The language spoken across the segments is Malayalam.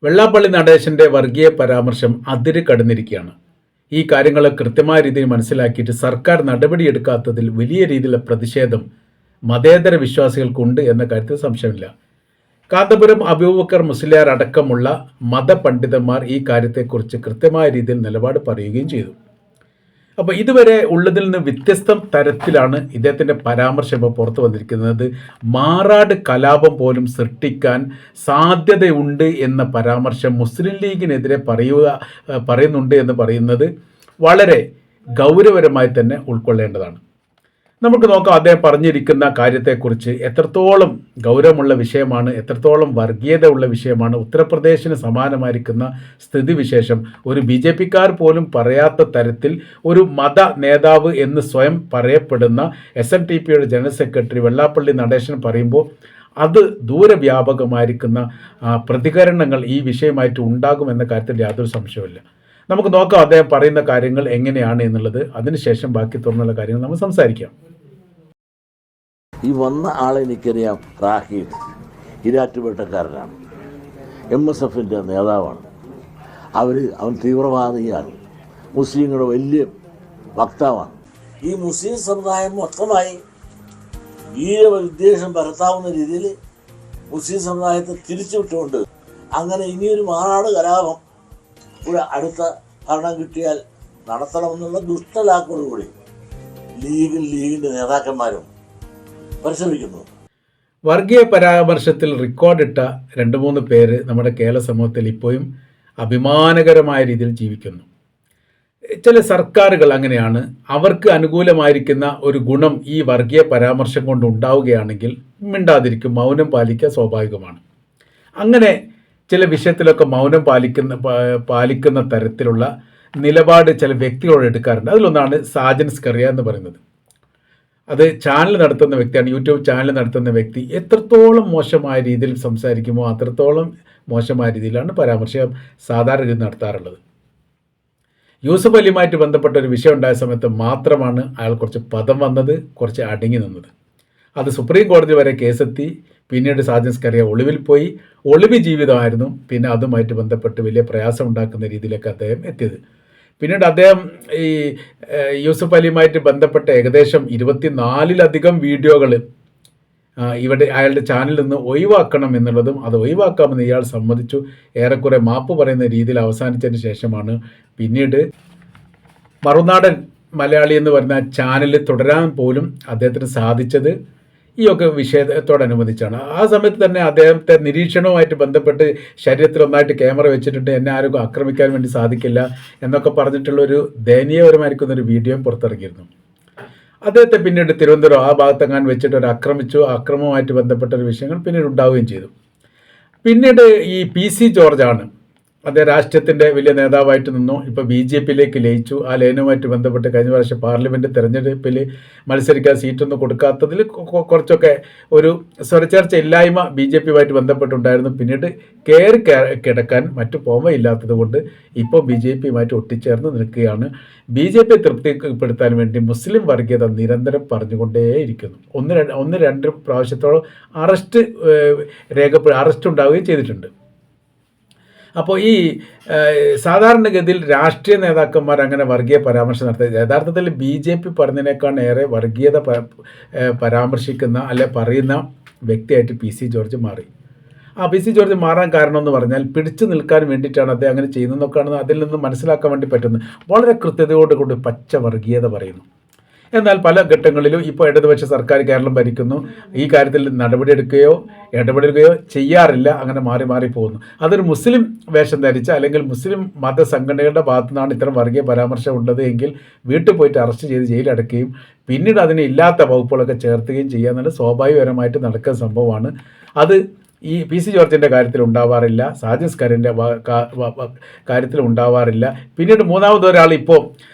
വെള്ളാപ്പള്ളി നടേശൻ്റെ വർഗീയ പരാമർശം അതിര് കടന്നിരിക്കുകയാണ്. ഈ കാര്യങ്ങൾ കൃത്യമായ രീതിയിൽ മനസ്സിലാക്കിയിട്ട് സർക്കാർ നടപടിയെടുക്കാത്തതിൽ വലിയ രീതിയിലുള്ള പ്രതിഷേധം മതേതര വിശ്വാസികൾക്കുണ്ട് എന്ന കാര്യത്തിൽ സംശയമില്ല. കാന്തപുരം അബൂബക്കർ മുസ്ലിയാർ അടക്കമുള്ള മതപണ്ഡിതന്മാർ ഈ കാര്യത്തെക്കുറിച്ച് കൃത്യമായ രീതിയിൽ നിലപാട് പറയുകയും ചെയ്തു. അപ്പോൾ ഇതുവരെ ഉള്ളതിൽ നിന്ന് വ്യത്യസ്ത തരത്തിലാണ് ഇദ്ദേഹത്തിൻ്റെ പരാമർശം ഇപ്പോൾ പുറത്തു വന്നിരിക്കുന്നത്. മാറാട് കലാപം പോലും സൃഷ്ടിക്കാൻ സാധ്യതയുണ്ട് എന്ന പരാമർശം മുസ്ലിം ലീഗിനെതിരെ പറയുന്നുണ്ട് എന്ന് പറയുന്നത് വളരെ ഗൗരവപരമായി തന്നെ ഉൾക്കൊള്ളേണ്ടതാണ്. നമുക്ക് നോക്കാം അദ്ദേഹം പറഞ്ഞിരിക്കുന്ന കാര്യത്തെക്കുറിച്ച് എത്രത്തോളം ഗൗരവമുള്ള വിഷയമാണ്, എത്രത്തോളം വർഗീയത ഉള്ള വിഷയമാണ്. ഉത്തർപ്രദേശിന് സമാനമായിരിക്കുന്ന സ്ഥിതിവിശേഷം ഒരു BJP-ക്കാർ പോലും പറയാത്ത തരത്തിൽ ഒരു മത നേതാവ് എന്ന് സ്വയം പറയപ്പെടുന്ന SNDP-യുടെ ജനറൽ സെക്രട്ടറി വെള്ളാപ്പള്ളി നടേശൻ പറയുമ്പോൾ അത് ദൂരവ്യാപകമായിരിക്കുന്ന പ്രതികരണങ്ങൾ ഈ വിഷയമായിട്ട് ഉണ്ടാകുമെന്ന കാര്യത്തിൽ യാതൊരു സംശയവുമില്ല. നമുക്ക് നോക്കാം അദ്ദേഹം പറയുന്ന കാര്യങ്ങൾ എങ്ങനെയാണ് എന്നുള്ളത്. അതിനുശേഷം ബാക്കി തുറന്നുള്ള കാര്യങ്ങൾ നമ്മൾ സംസാരിക്കാം. ഈ വന്ന ആളെ എനിക്കറിയാം. റാഹീം ഇരാറ്റുപേട്ടക്കാരനാണ്, MSF-ൻ്റെ നേതാവാണ്. അവൻ തീവ്രവാദിയാണ്, മുസ്ലിങ്ങളുടെ വലിയ വക്താവാണ്. ഈ മുസ്ലിം സമുദായം മൊത്തമായി ഈ വിദ്വേഷം പരത്താവുന്ന രീതിയിൽ മുസ്ലിം സമുദായത്തെ തിരിച്ചുവിട്ടുകൊണ്ട് അങ്ങനെ ഇനിയൊരു മാറാട് കലാപം ഒരു അടുത്ത ഭരണം കിട്ടിയാൽ നടത്തണമെന്നുള്ള ദുഷ്ടലാക്കോടുകൂടി ലീഗിൻ്റെ നേതാക്കന്മാരും പരിശ്രമിക്കുന്നു. വർഗീയ പരാമർശത്തിൽ റെക്കോർഡിട്ട 2-3 പേര് നമ്മുടെ കേരള സമൂഹത്തിൽ ഇപ്പോഴും അഭിമാനകരമായ രീതിയിൽ ജീവിക്കുന്നു. ചില സർക്കാരുകൾ അങ്ങനെയാണ്. അവർക്ക് അനുകൂലമായിരിക്കുന്ന ഒരു ഗുണം ഈ വർഗീയ പരാമർശം കൊണ്ട് ഉണ്ടാവുകയാണെങ്കിൽ മിണ്ടാതിരിക്കും, മൗനം പാലിക്കുക സ്വാഭാവികമാണ്. അങ്ങനെ ചില വിഷയത്തിലൊക്കെ മൗനം പാലിക്കുന്ന തരത്തിലുള്ള നിലപാട് ചില വ്യക്തികളോട് എടുക്കാറുണ്ട്. അതിലൊന്നാണ് സാജൻ സ്കറിയ എന്ന് പറയുന്നത്. അത് ചാനൽ നടത്തുന്ന വ്യക്തിയാണ്, യൂട്യൂബ് ചാനൽ നടത്തുന്ന വ്യക്തി. എത്രത്തോളം മോശമായ രീതിയിൽ സംസാരിക്കുമോ അത്രത്തോളം മോശമായ രീതിയിലാണ് പരാമർശം സാധാരണ രീതി നടത്താറുള്ളത്. യൂസഫ് അലിയുമായിട്ട് ബന്ധപ്പെട്ട ഒരു വിഷയം ഉണ്ടായ സമയത്ത് മാത്രമാണ് അയാൾ കുറച്ച് പദം വന്നത്, കുറച്ച് അടങ്ങി നിന്നത്. അത് സുപ്രീം കോടതി വരെ കേസെത്തി. പിന്നീട് സാജൻ സ്കറിയ ഒളിവിൽ പോയി. ഒളിവ് ജീവിതമായിരുന്നു. പിന്നെ അതുമായിട്ട് ബന്ധപ്പെട്ട് വലിയ പ്രയാസം ഉണ്ടാക്കുന്ന രീതിയിലേക്ക് അദ്ദേഹം എത്തിയത്. പിന്നീട് അദ്ദേഹം ഈ യൂസഫ് അലിയുമായിട്ട് ബന്ധപ്പെട്ട ഏകദേശം 24-ലധികം വീഡിയോകൾ ഇവിടെ അയാളുടെ ചാനലിൽ നിന്ന് ഒഴിവാക്കണം എന്നുള്ളതും അത് ഒഴിവാക്കാമെന്ന് ഇയാൾ സമ്മതിച്ചു. ഏറെക്കുറെ മാപ്പ് പറയുന്ന രീതിയിൽ അവസാനിച്ചതിന് ശേഷമാണ് പിന്നീട് മറുനാടൻ മലയാളി എന്ന് പറയുന്ന ചാനൽ തുടരാൻ പോലും അദ്ദേഹത്തിന് സാധിച്ചത്. ഈ ഒക്കെ വിഷയത്തോടനുബന്ധിച്ചാണ്. ആ സമയത്ത് തന്നെ അദ്ദേഹത്തെ നിരീക്ഷണവുമായിട്ട് ബന്ധപ്പെട്ട് ശരീരത്തിൽ ഒന്നായിട്ട് ക്യാമറ വെച്ചിട്ടുണ്ട്, എന്നെ ആരും ആക്രമിക്കാൻ വേണ്ടി സാധിക്കില്ല എന്നൊക്കെ പറഞ്ഞിട്ടുള്ളൊരു ദയനീയപരമായിരിക്കുന്നൊരു വീഡിയോയും പുറത്തിറങ്ങിയിരുന്നു. അദ്ദേഹത്തെ പിന്നീട് തിരുവനന്തപുരം ആ ഭാഗത്തെങ്ങാൻ വെച്ചിട്ട് ഒരു അക്രമവുമായിട്ട് ബന്ധപ്പെട്ട ഒരു വിഷയങ്ങൾ പിന്നീട് ഉണ്ടാവുകയും ചെയ്തു. പിന്നീട് ഈ PC ജോർജാണ്. അദ്ദേഹം രാഷ്ട്രീയത്തിൻ്റെ വലിയ നേതാവായിട്ട് നിന്നു. ഇപ്പോൾ BJP-യിലേക്ക് ലയിച്ചു. ആ ലയനവുമായിട്ട് ബന്ധപ്പെട്ട് കഴിഞ്ഞ വർഷം പാർലമെൻറ്റ് തെരഞ്ഞെടുപ്പിൽ മത്സരിക്കാൻ സീറ്റൊന്നും കൊടുക്കാത്തതിൽ കുറച്ചൊക്കെ ഒരു സ്വരച്ചേർച്ച ഇല്ലായ്മ BJP-യുമായിട്ട് ബന്ധപ്പെട്ടുണ്ടായിരുന്നു. പിന്നീട് കയറി കിടക്കാൻ മറ്റു പോമയില്ലാത്തത് കൊണ്ട് ഇപ്പോൾ BJP-യുമായിട്ട് ഒട്ടിച്ചേർന്ന് നിൽക്കുകയാണ്. BJP തൃപ്തിപ്പെടുത്താൻ വേണ്ടി മുസ്ലിം വർഗീയത നിരന്തരം പറഞ്ഞുകൊണ്ടേയിരിക്കുന്നു. ഒന്ന് രണ്ട് പ്രാവശ്യത്തോളം അറസ്റ്റ് ഉണ്ടാവുകയും ചെയ്തിട്ടുണ്ട്. അപ്പോൾ ഈ സാധാരണഗതിയിൽ രാഷ്ട്രീയ നേതാക്കന്മാർ അങ്ങനെ വർഗീയ പരാമർശം നടത്തുക യഥാർത്ഥത്തിൽ BJP പറഞ്ഞതിനേക്കാൾ ഏറെ വർഗീയത പരാമർശിക്കുന്ന അല്ലെ പറയുന്ന വ്യക്തിയായിട്ട് PC ജോർജ് മാറി. PC ജോർജ് മാറാൻ കാരണം എന്ന് പറഞ്ഞാൽ പിടിച്ചു നിൽക്കാൻ വേണ്ടിയിട്ടാണ് അദ്ദേഹം അങ്ങനെ ചെയ്യുന്നതെന്നൊക്കെയാണ് അതിൽ നിന്ന് മനസ്സിലാക്കാൻ വേണ്ടി പറ്റുന്നത്. വളരെ കൃത്യതയോടുകൂടി പച്ച വർഗീയത പറയുന്നു. എന്നാൽ പല ഘട്ടങ്ങളിലും ഇപ്പോൾ ഇടതുപക്ഷ സർക്കാർ കേരളം ഭരിക്കുന്നു. ഈ കാര്യത്തിൽ നടപടിയെടുക്കുകയോ ഇടപെടുകയോ ചെയ്യാറില്ല. അങ്ങനെ മാറി പോകുന്നു. അതൊരു മുസ്ലിം വേഷം ധരിച്ച അല്ലെങ്കിൽ മുസ്ലിം മതസംഘടനകളുടെ ഭാഗത്തു നിന്നാണ് ഇത്തരം വർഗീയ പരാമർശം ഉള്ളത് എങ്കിൽ വീട്ടിൽ പോയിട്ട് അറസ്റ്റ് ചെയ്ത് ജയിലടക്കുകയും പിന്നീട് അതിന് ഇല്ലാത്ത വകുപ്പുകളൊക്കെ ചേർത്തുകയും ചെയ്യുക എന്നുള്ളത് സ്വാഭാവികപരമായിട്ട് നടക്കുന്ന സംഭവമാണ്. അത് ഈ PC ജോർജിൻ്റെ കാര്യത്തിൽ ഉണ്ടാവാറില്ല, സാജൻ സ്കറിയൻ്റെ കാര്യത്തിൽ ഉണ്ടാവാറില്ല. പിന്നീട് മൂന്നാമതൊരാൾ ഇപ്പോൾ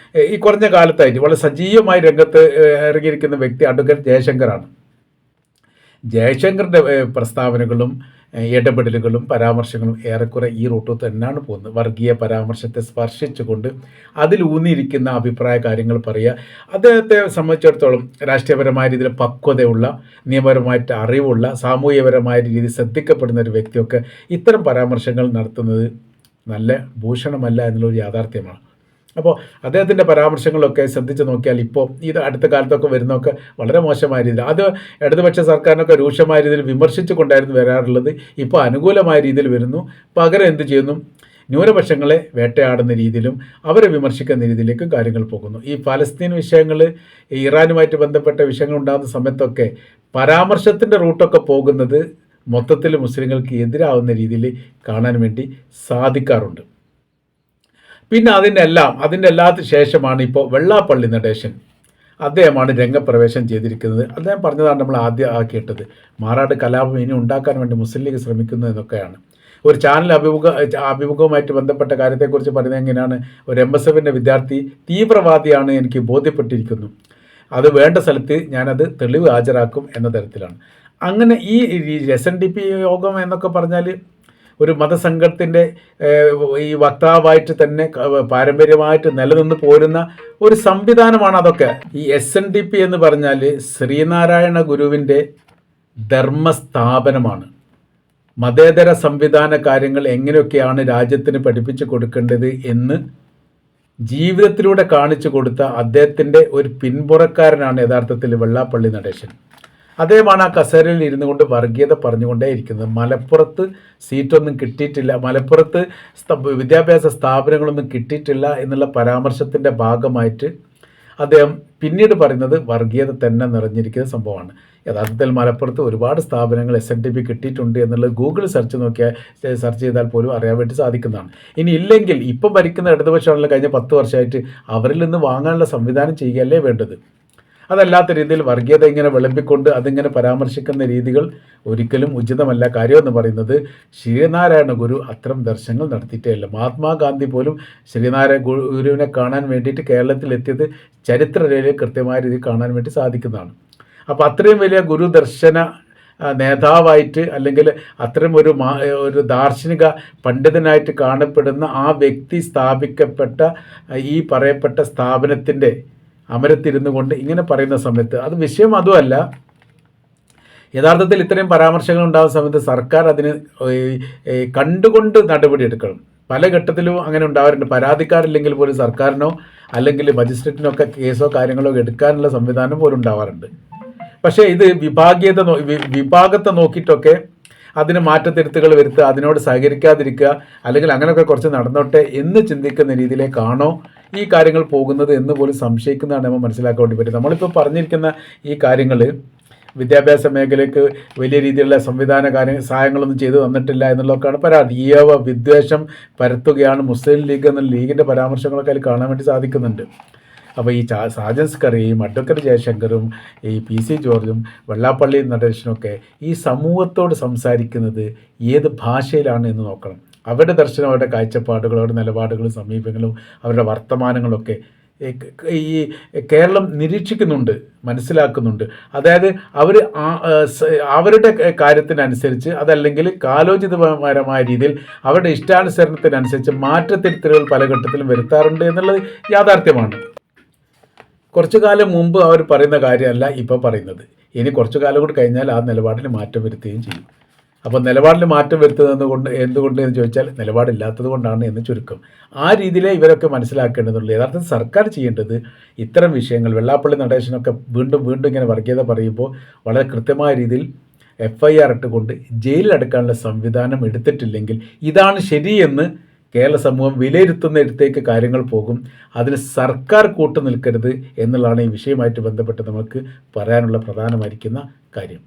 ഈ കുറഞ്ഞ കാലത്തായിട്ട് വളരെ സജീവമായി രംഗത്ത് ഇറങ്ങിയിരിക്കുന്ന വ്യക്തി അഡ്വക്കേറ്റ് ജയശങ്കറാണ്. ജയശങ്കറിൻ്റെ പ്രസ്താവനകളും ഇടപെടലുകളും പരാമർശങ്ങളും ഏറെക്കുറെ ഈ റൂട്ടിൽ തന്നെയാണ് പോകുന്നത്. വർഗീയ പരാമർശത്തെ സ്പർശിച്ചുകൊണ്ട് അതിലൂന്നിയിരിക്കുന്ന അഭിപ്രായ കാര്യങ്ങൾ പറയുക. അദ്ദേഹത്തെ സംബന്ധിച്ചിടത്തോളം രാഷ്ട്രീയപരമായ രീതിയിൽ പക്വതയുള്ള, നിയമപരമായിട്ട് അറിവുള്ള, സാമൂഹികപരമായ രീതിയിൽ ശ്രദ്ധിക്കപ്പെടുന്ന ഒരു വ്യക്തിയൊക്കെ ഇത്തരം പരാമർശങ്ങൾ നടത്തുന്നത് നല്ല ഭൂഷണമല്ല എന്നുള്ളൊരു യാഥാർത്ഥ്യമാണ്. അപ്പോൾ അദ്ദേഹത്തിൻ്റെ പരാമർശങ്ങളൊക്കെ ശ്രദ്ധിച്ച് നോക്കിയാൽ ഇപ്പോൾ ഇത് അടുത്ത കാലത്തൊക്കെ വരുന്നതൊക്കെ വളരെ മോശമായ രീതിയിൽ, അത് ഇടതുപക്ഷ സർക്കാരിനൊക്കെ രൂക്ഷമായ രീതിയിൽ വിമർശിച്ചു കൊണ്ടായിരുന്നു വരാറുള്ളത്. ഇപ്പോൾ അനുകൂലമായ രീതിയിൽ വരുന്നു. പകരം എന്ത് ചെയ്യുന്നു? ന്യൂനപക്ഷങ്ങളെ വേട്ടയാടുന്ന രീതിയിലും അവരെ വിമർശിക്കുന്ന രീതിയിലേക്കും കാര്യങ്ങൾ പോകുന്നു. ഈ ഫലസ്തീൻ വിഷയങ്ങൾ, ഇറാനുമായിട്ട് ബന്ധപ്പെട്ട വിഷയങ്ങൾ ഉണ്ടാകുന്ന സമയത്തൊക്കെ പരാമർശത്തിൻ്റെ റൂട്ടൊക്കെ പോകുന്നത് മൊത്തത്തിൽ മുസ്ലിങ്ങൾക്ക് എതിരാവുന്ന രീതിയിൽ കാണാൻ വേണ്ടി സാധിക്കാറുണ്ട്. പിന്നെ അതിൻ്റെ എല്ലാത്തിനു ശേഷമാണ് ഇപ്പോൾ വെള്ളാപ്പള്ളി നടേശൻ അദ്ദേഹമാണ് രംഗപ്രവേശം ചെയ്തിരിക്കുന്നത്. അദ്ദേഹം പറഞ്ഞതാണ് നമ്മൾ ആദ്യം കേട്ടത്, മാറാട് കലാപം ഇനി ഉണ്ടാക്കാൻ വേണ്ടി മുസ്ലിം ലീഗ് ശ്രമിക്കുന്നു എന്നൊക്കെയാണ്. ഒരു ചാനൽ അഭിമുഖവുമായിട്ട് ബന്ധപ്പെട്ട കാര്യത്തെക്കുറിച്ച് പറയുന്നത് എങ്ങനെയാണ്? ഒരു MSFൻ്റെ വിദ്യാർത്ഥി തീവ്രവാദിയാണ് എനിക്ക് ബോധ്യപ്പെട്ടിരിക്കുന്നു, അത് വേണ്ട സ്ഥലത്ത് ഞാനത് തെളിവ് ഹാജരാക്കും എന്ന തരത്തിലാണ്. അങ്ങനെ ഈ SNDP യോഗം എന്നൊക്കെ പറഞ്ഞാൽ ഒരു മതസംഘത്തിൻ്റെ ഈ വക്താവായിട്ട് തന്നെ പാരമ്പര്യമായിട്ട് നിലനിന്ന് പോരുന്ന ഒരു സംവിധാനമാണ് അതൊക്കെ. ഈ SNDP എന്ന് പറഞ്ഞാൽ ശ്രീനാരായണ ഗുരുവിൻ്റെ ധർമ്മസ്ഥാപനമാണ്. മതേതര സംവിധാന കാര്യങ്ങൾ എങ്ങനെയൊക്കെയാണ് രാജ്യത്തിന് പഠിപ്പിച്ചു കൊടുക്കേണ്ടത് എന്ന് ജീവിതത്തിലൂടെ കാണിച്ചു കൊടുത്ത അദ്ദേഹത്തിൻ്റെ ഒരു പിന്മുറക്കാരനാണ് യഥാർത്ഥത്തിൽ വെള്ളാപ്പള്ളി നടേശൻ. അദ്ദേഹമാണ് ആ കസേരയിൽ ഇരുന്നു കൊണ്ട് വർഗീയത പറഞ്ഞുകൊണ്ടേയിരിക്കുന്നത്. മലപ്പുറത്ത് സീറ്റൊന്നും കിട്ടിയിട്ടില്ല, മലപ്പുറത്ത് വിദ്യാഭ്യാസ സ്ഥാപനങ്ങളൊന്നും കിട്ടിയിട്ടില്ല എന്നുള്ള പരാമർശത്തിൻ്റെ ഭാഗമായിട്ട് അദ്ദേഹം പിന്നീട് പറയുന്നത് വർഗീയത തന്നെ നിറഞ്ഞിരിക്കുന്ന സംഭവമാണ്. യഥാർത്ഥത്തിൽ മലപ്പുറത്ത് ഒരുപാട് സ്ഥാപനങ്ങൾ SNDP കിട്ടിയിട്ടുണ്ട് എന്നുള്ളത് ഗൂഗിൾ സെർച്ച് ചെയ്താൽ പോലും അറിയാൻ വേണ്ടി സാധിക്കുന്നതാണ്. ഇനി ഇല്ലെങ്കിൽ ഇപ്പം ഭരിക്കുന്ന ഇടതുപക്ഷമാണല്ലോ കഴിഞ്ഞ 10 വർഷമായിട്ട് അവരിൽ നിന്ന് വാങ്ങാനുള്ള സംവിധാനം ചെയ്യുകയല്ലേ വേണ്ടത്. അതല്ലാത്ത രീതിയിൽ വർഗീയത ഇങ്ങനെ വിളമ്പിക്കൊണ്ട് അതിങ്ങനെ പരാമർശിക്കുന്ന രീതികൾ ഒരിക്കലും ഉചിതമല്ല. കാര്യമെന്ന് പറയുന്നത് ശ്രീനാരായണ ഗുരു അത്തരം ദർശനങ്ങൾ നടത്തിയിട്ടേ ഇല്ല. മഹാത്മാഗാന്ധി പോലും ശ്രീനാരായണ ഗുരുവിനെ കാണാൻ വേണ്ടിയിട്ട് കേരളത്തിലെത്തിയത് ചരിത്രരേഖയിൽ കൃത്യമായ രീതിയിൽ കാണാൻ വേണ്ടി സാധിക്കുന്നതാണ്. അപ്പോൾ അത്രയും വലിയ ഗുരുദർശന നേതാവായിട്ട് അല്ലെങ്കിൽ അത്തരം ഒരു ദാർശനിക പണ്ഡിതനായിട്ട് കാണപ്പെടുന്ന ആ വ്യക്തി സ്ഥാപിക്കപ്പെട്ട ഈ പറയപ്പെട്ട സ്ഥാപനത്തിൻ്റെ അമരത്തിരുന്നു കൊണ്ട് ഇങ്ങനെ പറയുന്ന സമയത്ത് അത് വിഷയം അതുമല്ല. യഥാർത്ഥത്തിൽ ഇത്രയും പരാമർശങ്ങൾ ഉണ്ടാകുന്ന സമയത്ത് സർക്കാർ അതിന് കണ്ടുകൊണ്ട് നടപടിയെടുക്കണം. പല ഘട്ടത്തിലും അങ്ങനെ ഉണ്ടാവാറുണ്ട്. പരാതിക്കാരില്ലെങ്കിൽ പോലും സർക്കാരിനോ അല്ലെങ്കിൽ മജിസ്ട്രേറ്റിനോ ഒക്കെ കേസോ കാര്യങ്ങളോ എടുക്കാനുള്ള സംവിധാനം പോലും ഉണ്ടാവാറുണ്ട്. പക്ഷേ ഇത് വിഭാഗത്തെ നോക്കിയിട്ടൊക്കെ അതിന് മാറ്റത്തിരുത്തുകൾ വരുത്തുക, അതിനോട് സഹകരിക്കാതിരിക്കുക, അല്ലെങ്കിൽ അങ്ങനെയൊക്കെ കുറച്ച് നടന്നോട്ടെ എന്ന് ചിന്തിക്കുന്ന രീതിയിലേക്കാണോ ഈ കാര്യങ്ങൾ പോകുന്നത് എന്ന് പോലും സംശയിക്കുന്നതാണ് നമ്മൾ മനസ്സിലാക്കാൻ വേണ്ടി പറ്റും. നമ്മളിപ്പോൾ പറഞ്ഞിരിക്കുന്ന ഈ കാര്യങ്ങൾ വിദ്യാഭ്യാസ മേഖലയ്ക്ക് വലിയ രീതിയിലുള്ള സഹായങ്ങളൊന്നും ചെയ്തു തന്നിട്ടില്ല എന്നുള്ളതൊക്കെയാണ് പരാതി. ഈ വിദ്വേഷം പരത്തുകയാണ് മുസ്ലിം ലീഗ് എന്ന ലീഗിൻ്റെ പരാമർശങ്ങളൊക്കെ അതിൽ കാണാൻ വേണ്ടി സാധിക്കുന്നുണ്ട്. അപ്പോൾ ഈ സാജൻ സ്കറിയും അഡ്വക്കേറ്റ് ജയശങ്കറും ഈ PC ജോർജും വെള്ളാപ്പള്ളി നടേശനൊക്കെ ഈ സമൂഹത്തോട് സംസാരിക്കുന്നത് ഏത് ഭാഷയിലാണ് എന്ന് നോക്കണം. അവരുടെ ദർശനം, അവരുടെ കാഴ്ചപ്പാടുകൾ, അവരുടെ നിലപാടുകളും സമീപനങ്ങളും അവരുടെ വർത്തമാനങ്ങളൊക്കെ ഈ കേരളം നിരീക്ഷിക്കുന്നുണ്ട്, മനസ്സിലാക്കുന്നുണ്ട്. അതായത് അവരുടെ കാര്യത്തിനനുസരിച്ച് അതല്ലെങ്കിൽ കാലോചിതപരമായ രീതിയിൽ അവരുടെ ഇഷ്ടാനുസരണത്തിനനുസരിച്ച് മാറ്റത്തിരുത്തലുകൾ പല ഘട്ടത്തിലും വരുത്താറുണ്ട് എന്നുള്ളത് യാഥാർത്ഥ്യമാണ്. കുറച്ചു കാലം മുമ്പ് അവർ പറയുന്ന കാര്യമല്ല ഇപ്പോൾ പറയുന്നത്. ഇനി കുറച്ചു കാലം കൂടി കഴിഞ്ഞാൽ ആ നിലപാടിന് മാറ്റം വരുത്തുകയും ചെയ്യും. അപ്പോൾ നിലപാടിൽ മാറ്റം വരുത്തുന്നത് എന്തുകൊണ്ട് എന്ന് ചോദിച്ചാൽ നിലപാടില്ലാത്തത് കൊണ്ടാണ് എന്ന് ചുരുക്കം. ആ രീതിയിലേ ഇവരൊക്കെ മനസ്സിലാക്കേണ്ടതുള്ളൂ. യഥാർത്ഥത്തിൽ സർക്കാർ ചെയ്യേണ്ടത് ഇത്തരം വിഷയങ്ങൾ, വെള്ളാപ്പള്ളി നടേശനൊക്കെ വീണ്ടും ഇങ്ങനെ വർഗീയത പറയുമ്പോൾ വളരെ കൃത്യമായ രീതിയിൽ FIR ഇട്ടുകൊണ്ട് ജയിലിലടക്കാനുള്ള സംവിധാനം എടുത്തിട്ടില്ലെങ്കിൽ ഇതാണ് ശരിയെന്ന് കേരള സമൂഹം വിലയിരുത്തുന്നിടത്തേക്ക് കാര്യങ്ങൾ പോകും. അതിന് സർക്കാർ കൂട്ടു നിൽക്കരുത് എന്നുള്ളതാണ് ഈ വിഷയവുമായിട്ട് ബന്ധപ്പെട്ട് നമുക്ക് പറയാനുള്ള പ്രധാനമായിരിക്കുന്ന കാര്യം.